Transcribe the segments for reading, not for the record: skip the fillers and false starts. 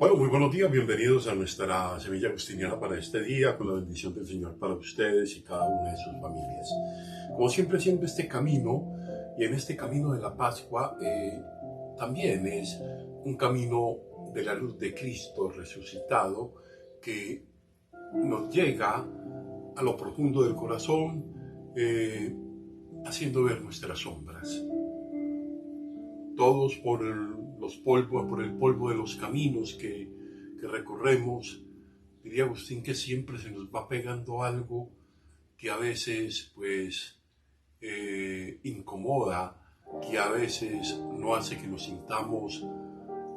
Bueno, muy buenos días, bienvenidos a nuestra Semilla Agustiniana para este día, con la bendición del Señor para ustedes y cada una de sus familias. Como siempre, haciendo este camino, y en este camino de la Pascua, también es un camino de la luz de Cristo resucitado, que nos llega a lo profundo del corazón, haciendo ver nuestras sombras. Todos por el polvo de los caminos que recorremos, diría Agustín que siempre se nos va pegando algo que a veces incomoda, que a veces no hace que nos sintamos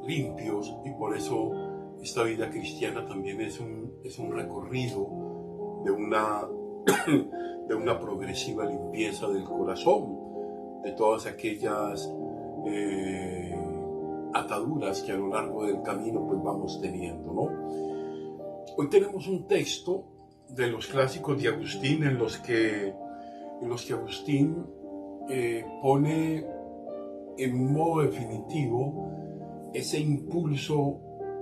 limpios, y por eso esta vida cristiana también es un recorrido de una progresiva limpieza del corazón, de todas aquellas ataduras que a lo largo del camino vamos teniendo, ¿no? Hoy tenemos un texto de los clásicos de Agustín en los que Agustín pone en modo definitivo ese impulso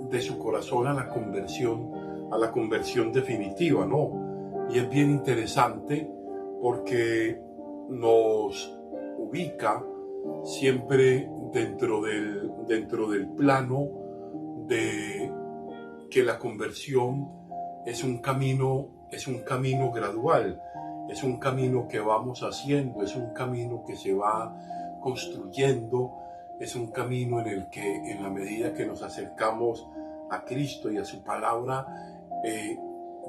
de su corazón a la conversión definitiva, ¿no? Y es bien interesante porque nos ubica siempre dentro del plano de que la conversión es un camino gradual, es un camino que vamos haciendo, es un camino que se va construyendo, es un camino en el que, en la medida que nos acercamos a Cristo y a su palabra,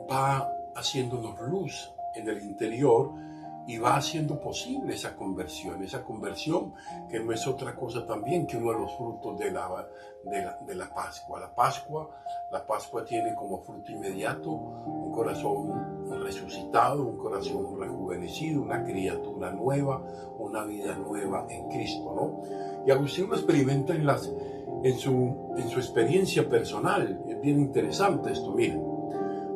va haciéndonos luz en el interior y va haciendo posible esa conversión que no es otra cosa también que uno de los frutos de la Pascua. La Pascua tiene como fruto inmediato un corazón resucitado, un corazón rejuvenecido, una criatura nueva, una vida nueva en Cristo, ¿no? Y Agustín lo experimenta en su experiencia personal. Es bien interesante esto. Miren,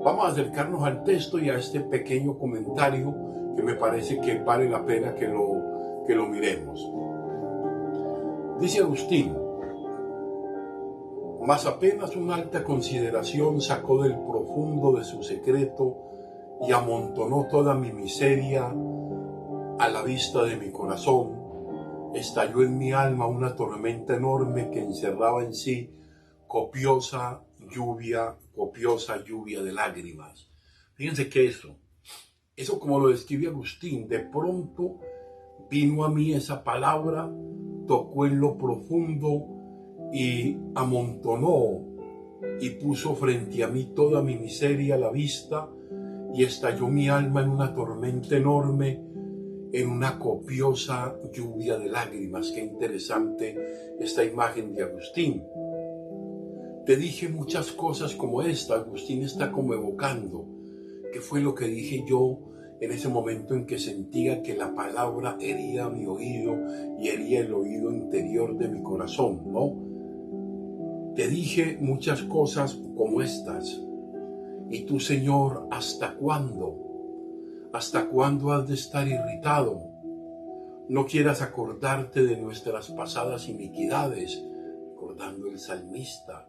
vamos a acercarnos al texto y a este pequeño comentario que me parece que vale la pena que lo miremos. Dice Agustín: mas apenas una alta consideración sacó del profundo de su secreto y amontonó toda mi miseria a la vista de mi corazón, estalló en mi alma una tormenta enorme que encerraba en sí copiosa lluvia de lágrimas. Fíjense que eso como lo describe Agustín, de pronto vino a mí esa palabra, tocó en lo profundo y amontonó y puso frente a mí toda mi miseria a la vista, y estalló mi alma en una tormenta enorme, en una copiosa lluvia de lágrimas. Qué interesante esta imagen de Agustín. Te dije muchas cosas como esta. Agustín está como evocando qué fue lo que dije yo en ese momento en que sentía que la palabra hería mi oído y hería el oído interior de mi corazón, ¿no? Te dije muchas cosas como estas. Y tú, Señor, ¿hasta cuándo? ¿Hasta cuándo has de estar irritado? No quieras acordarte de nuestras pasadas iniquidades, recordando el salmista.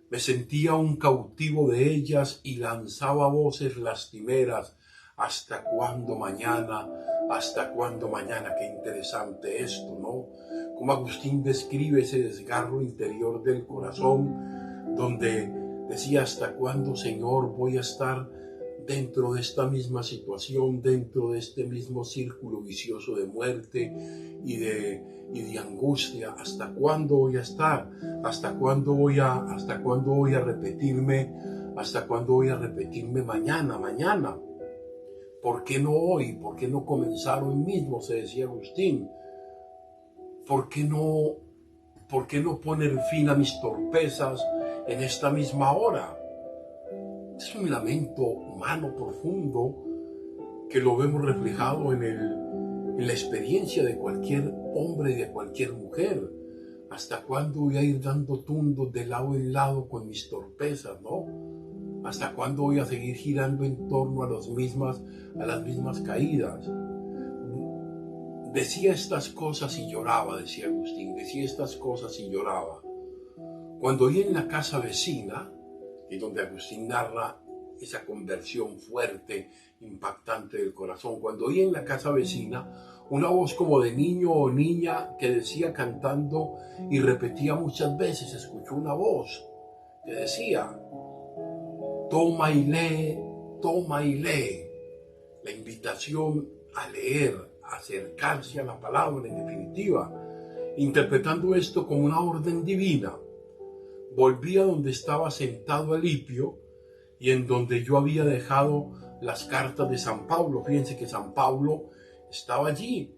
Me sentía un cautivo de ellas y lanzaba voces lastimeras. ¿Hasta cuándo mañana? ¿Hasta cuándo mañana? Qué interesante esto, ¿no? Como Agustín describe ese desgarro interior del corazón, donde decía: ¿hasta cuándo, Señor, voy a estar dentro de esta misma situación, dentro de este mismo círculo vicioso de muerte y de angustia? ¿Hasta cuándo voy a estar? ¿Hasta cuándo voy a repetirme? ¿Hasta cuándo voy a repetirme mañana? ¿Por qué no hoy? ¿Por qué no comenzar hoy mismo? Se decía Agustín. ¿Por qué no poner fin a mis torpezas en esta misma hora? Es un lamento humano profundo que lo vemos reflejado en la experiencia de cualquier hombre y de cualquier mujer. ¿Hasta cuándo voy a ir dando tundos de lado en lado con mis torpezas, no? ¿Hasta cuándo voy a seguir girando en torno a las mismas caídas? Decía estas cosas y lloraba, decía Agustín, decía estas cosas y lloraba. Cuando oí en la casa vecina, y donde Agustín narra esa conversión fuerte, impactante del corazón, cuando oí en la casa vecina una voz como de niño o niña que decía cantando y repetía muchas veces, escuchó una voz que decía, toma y lee. La invitación a leer, a acercarse a la palabra en definitiva, interpretando esto como una orden divina. Volví a donde estaba sentado Alipio y en donde yo había dejado las cartas de San Pablo. Fíjense que San Pablo estaba allí.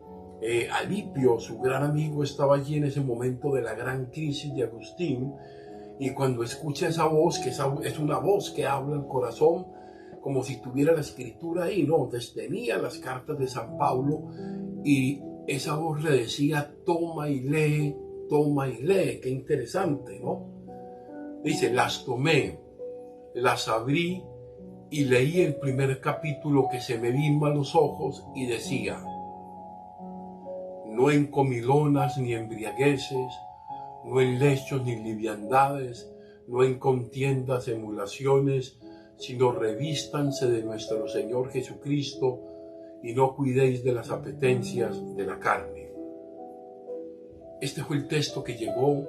Alipio, su gran amigo, estaba allí en ese momento de la gran crisis de Agustín. Y cuando escucha esa voz, que es una voz que habla al corazón, como si tuviera la escritura ahí, ¿no? Entonces tenía las cartas de San Pablo y esa voz le decía, toma y lee, toma y lee. Qué interesante, ¿no? Dice, las tomé, las abrí y leí el primer capítulo que se me vino a los ojos y decía, no en comilonas ni embriagueces, no en lechos ni liviandades, no en contiendas, emulaciones, sino revístanse de nuestro Señor Jesucristo y no cuidéis de las apetencias de la carne. Este fue el texto que llegó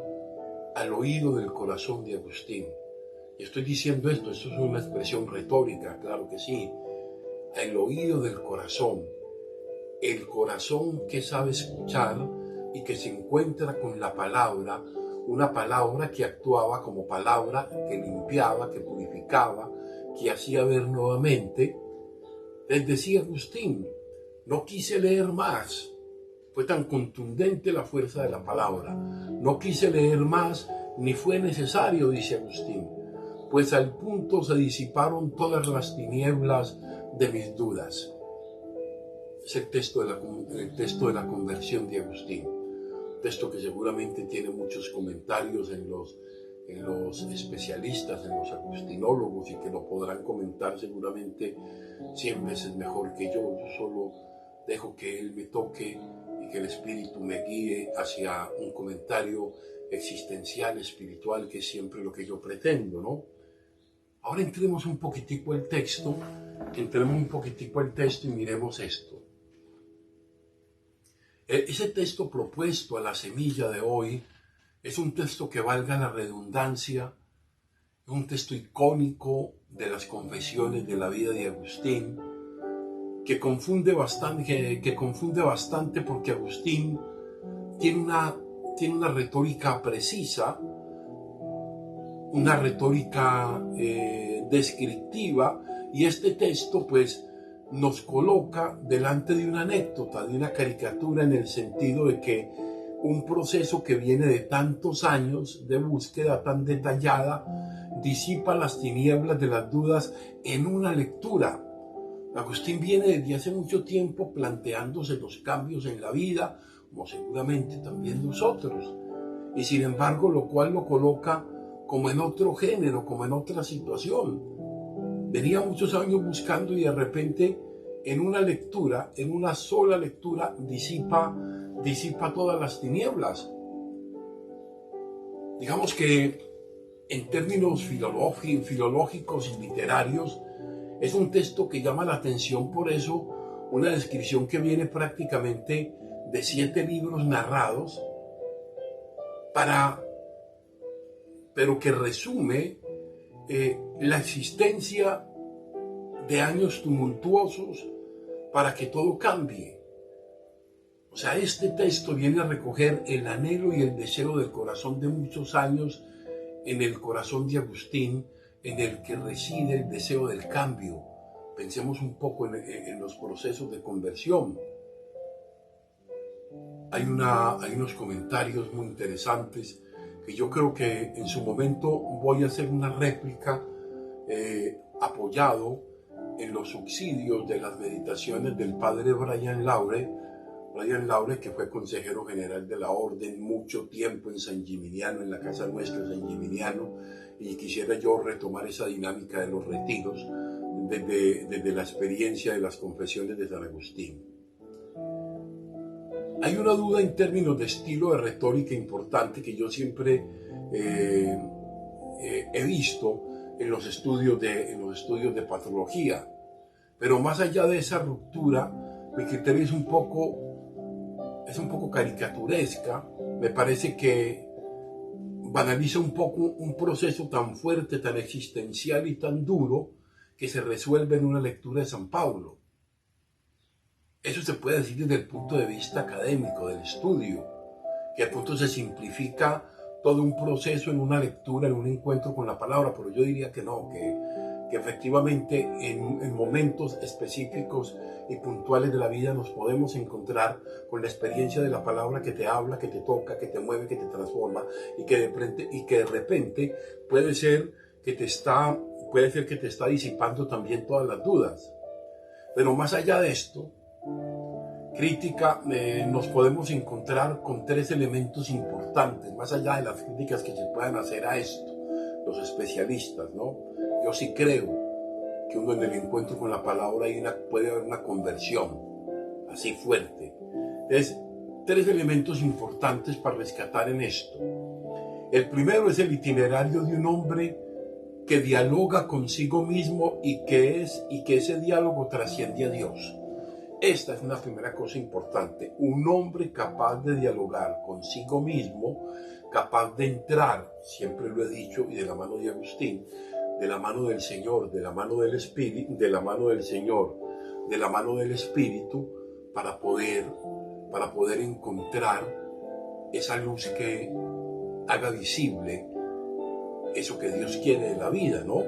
al oído del corazón de Agustín. Y estoy diciendo esto es una expresión retórica, claro que sí, al oído del corazón. El corazón que sabe escuchar y que se encuentra con la palabra, una palabra que actuaba como palabra, que limpiaba, que purificaba, que hacía ver nuevamente. Les decía Agustín, no quise leer más, fue tan contundente la fuerza de la palabra, no quise leer más, ni fue necesario, dice Agustín, pues al punto se disiparon todas las tinieblas de mis dudas. Es el texto de la conversión de Agustín, texto que seguramente tiene muchos comentarios en los especialistas, en los agustinólogos, y que lo podrán comentar seguramente 100 veces mejor que yo. Yo solo dejo que él me toque y que el Espíritu me guíe hacia un comentario existencial, espiritual, que es siempre lo que yo pretendo, ¿no? Ahora entremos un poquitico al texto, y miremos esto. Ese texto propuesto a la semilla de hoy es un texto que, valga la redundancia, es un texto icónico de las confesiones de la vida de Agustín, que confunde bastante porque Agustín tiene una retórica precisa, una retórica descriptiva, y este texto pues nos coloca delante de una anécdota, de una caricatura, en el sentido de que un proceso que viene de tantos años de búsqueda tan detallada disipa las tinieblas de las dudas en una lectura. Agustín viene desde hace mucho tiempo planteándose los cambios en la vida, como seguramente también nosotros, y sin embargo lo cual lo coloca como en otro género, como en otra situación. Venía muchos años buscando y de repente en una lectura, en una sola lectura, disipa todas las tinieblas. Digamos que en términos filológicos y literarios, es un texto que llama la atención por eso, una descripción que viene prácticamente de 7 libros narrados, pero que resume la existencia de años tumultuosos para que todo cambie. O sea, este texto viene a recoger el anhelo y el deseo del corazón de muchos años en el corazón de Agustín, en el que reside el deseo del cambio. Pensemos un poco en los procesos de conversión. Hay unos comentarios muy interesantes que yo creo que en su momento voy a hacer una réplica apoyado en los subsidios de las meditaciones del padre Brian Laure, que fue consejero general de la orden mucho tiempo en San Gimignano, en la casa nuestra San Gimignano, y quisiera yo retomar esa dinámica de los retiros desde la experiencia de las confesiones de San Agustín. Hay una duda en términos de estilo de retórica importante que yo siempre he visto en los estudios de patología. Pero más allá de esa ruptura, mi criterio es un poco caricaturesca. Me parece que banaliza un poco un proceso tan fuerte, tan existencial y tan duro que se resuelve en una lectura de San Pablo. Eso se puede decir desde el punto de vista académico, del estudio, que al punto se simplifica todo un proceso en una lectura, en un encuentro con la palabra, pero yo diría que no, que efectivamente en momentos específicos y puntuales de la vida nos podemos encontrar con la experiencia de la palabra que te habla, que te toca, que te mueve, que te transforma y que de repente puede ser que te está disipando también todas las dudas. Pero más allá de esto, crítica, nos podemos encontrar con tres elementos importantes, más allá de las críticas que se puedan hacer a esto, los especialistas, ¿no? Yo sí creo que uno en el encuentro con la palabra puede haber una conversión así fuerte. Entonces, tres elementos importantes para rescatar en esto. El primero es el itinerario de un hombre que dialoga consigo mismo y que ese diálogo trasciende a Dios. Esta es una primera cosa importante. Un hombre capaz de dialogar consigo mismo, capaz de entrar, siempre lo he dicho, y de la mano de Agustín, de la mano del Señor, de la mano del Espíritu, de la mano del Señor, de la mano del Espíritu, para poder encontrar esa luz que haga visible eso que Dios quiere de la vida, ¿no?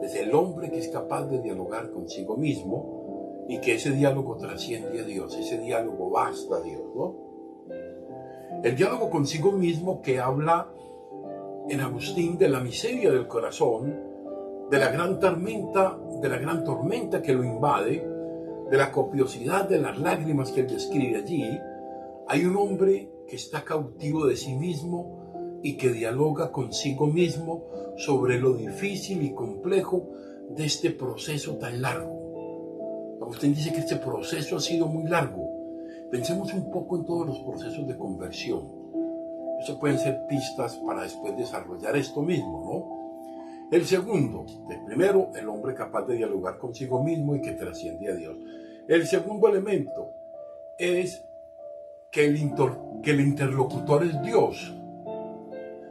Es el hombre que es capaz de dialogar consigo mismo y que ese diálogo trasciende a Dios, ese diálogo basta a Dios, ¿no? El diálogo consigo mismo que habla en Agustín de la miseria del corazón, de la gran tormenta que lo invade, de la copiosidad de las lágrimas que él describe allí. Hay un hombre que está cautivo de sí mismo y que dialoga consigo mismo sobre lo difícil y complejo de este proceso tan largo. Agustín dice que este proceso ha sido muy largo. Pensemos un poco en todos los procesos de conversión. Eso pueden ser pistas para después desarrollar esto mismo, ¿no? El segundo, el primero, el hombre capaz de dialogar consigo mismo y que trasciende a Dios. El segundo elemento es que el interlocutor es Dios.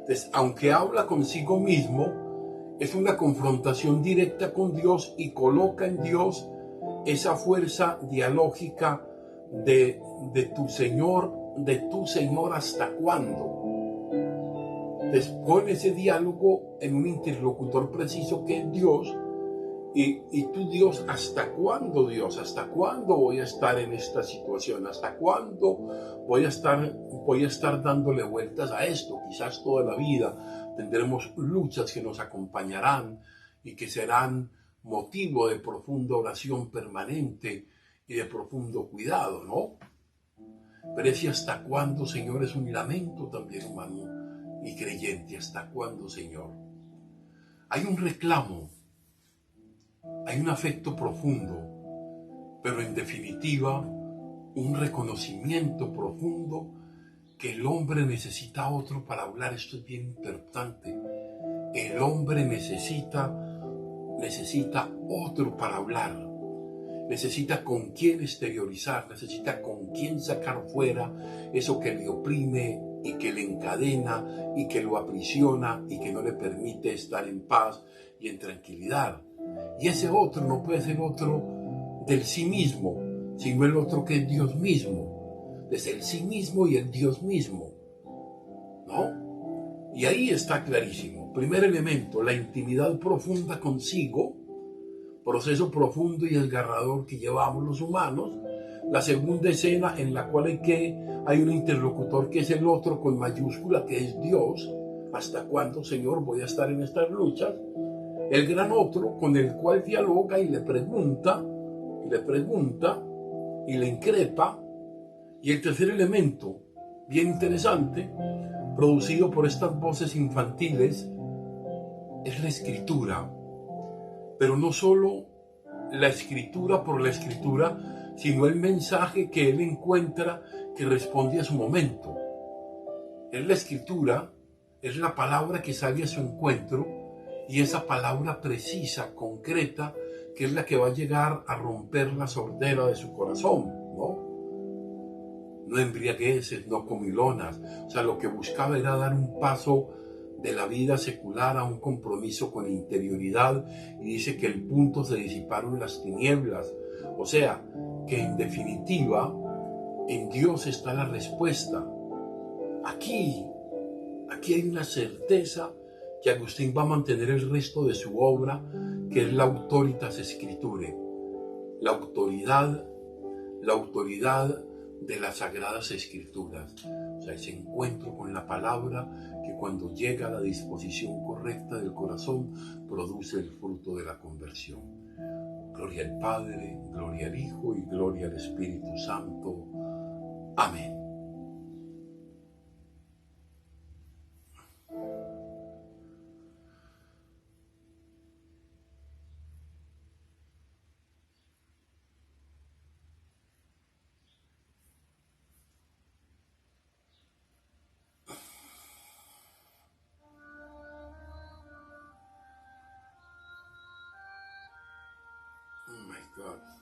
Entonces, aunque habla consigo mismo, es una confrontación directa con Dios y coloca en Dios esa fuerza dialógica de tu Señor hasta cuándo. Entonces, pone ese diálogo en un interlocutor preciso que es Dios y tú, Dios, ¿hasta cuándo, Dios? ¿Hasta cuándo voy a estar en esta situación? ¿Hasta cuándo voy a estar dándole vueltas a esto? Quizás toda la vida tendremos luchas que nos acompañarán y que serán motivo de profunda oración permanente y de profundo cuidado, ¿no? Pero ese hasta cuándo, Señor, es un lamento también humano y creyente. ¿Hasta cuándo, Señor? Hay un reclamo, hay un afecto profundo, pero en definitiva, un reconocimiento profundo que el hombre necesita a otro para hablar. Esto es bien importante. El hombre necesita otro para hablar, necesita con quién exteriorizar, necesita con quién sacar fuera eso que le oprime y que le encadena y que lo aprisiona y que no le permite estar en paz y en tranquilidad. Y ese otro no puede ser otro del sí mismo, sino el otro que es Dios mismo, desde el sí mismo y el Dios mismo, ¿no? Y ahí está clarísimo. Primer elemento, la intimidad profunda consigo, proceso profundo y desgarrador que llevamos los humanos. La segunda escena en la cual hay un interlocutor que es el otro con mayúscula, que es Dios. ¿Hasta cuándo, Señor, voy a estar en estas luchas? El gran otro con el cual dialoga y le pregunta y le increpa. Y el tercer elemento, bien interesante, producido por estas voces infantiles, es la escritura. Pero no solo la escritura por la escritura, sino el mensaje que él encuentra que responde a su momento. Es la escritura, es la palabra que sale a su encuentro y esa palabra precisa, concreta, que es la que va a llegar a romper la sordera de su corazón, ¿no? No embriagueces, no comilonas. O sea, lo que buscaba era dar un paso de la vida secular a un compromiso con la interioridad, y dice que el punto se disiparon las tinieblas. O sea, que en definitiva, en Dios está la respuesta. Aquí hay una certeza que Agustín va a mantener el resto de su obra, que es la autoritas scripturae, la autoridad de las Sagradas Escrituras. O sea, ese encuentro con la palabra que cuando llega a la disposición correcta del corazón produce el fruto de la conversión. Gloria al Padre, gloria al Hijo y gloria al Espíritu Santo. Amén. Oh my God.